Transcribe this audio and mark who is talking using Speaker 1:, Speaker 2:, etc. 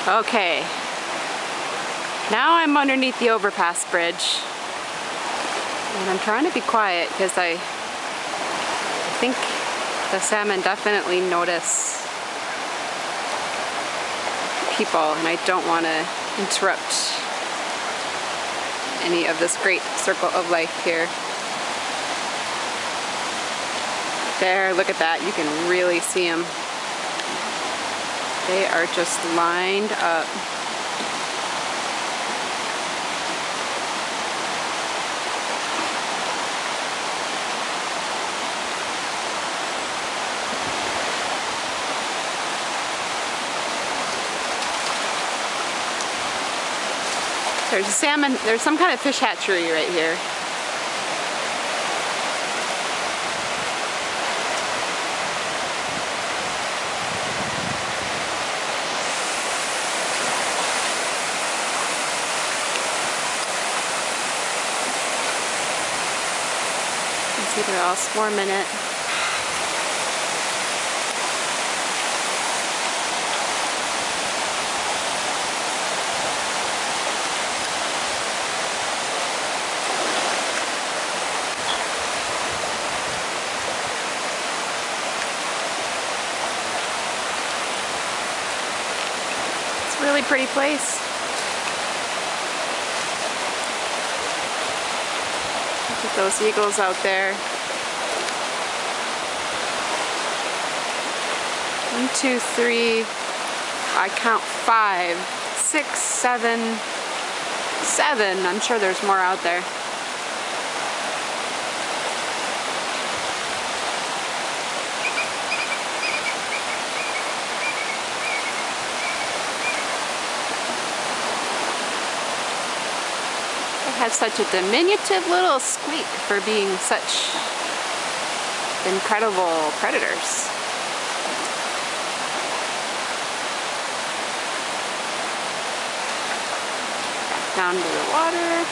Speaker 1: Okay, now I'm underneath the overpass bridge, and I'm trying to be quiet because I think the salmon definitely notice people, and I don't want to interrupt any of this great circle of life here. There, look at that, you can really see them. They are just lined up. There's a salmon, there's some kind of fish hatchery right here. See, they're all swarming it. It's a really pretty place. Look at those eagles out there. 1, 2, 3, I count 5, 6, 7, 7. I'm sure there's more out there. It has such a diminutive little squeak for being such incredible predators. Back down to the water.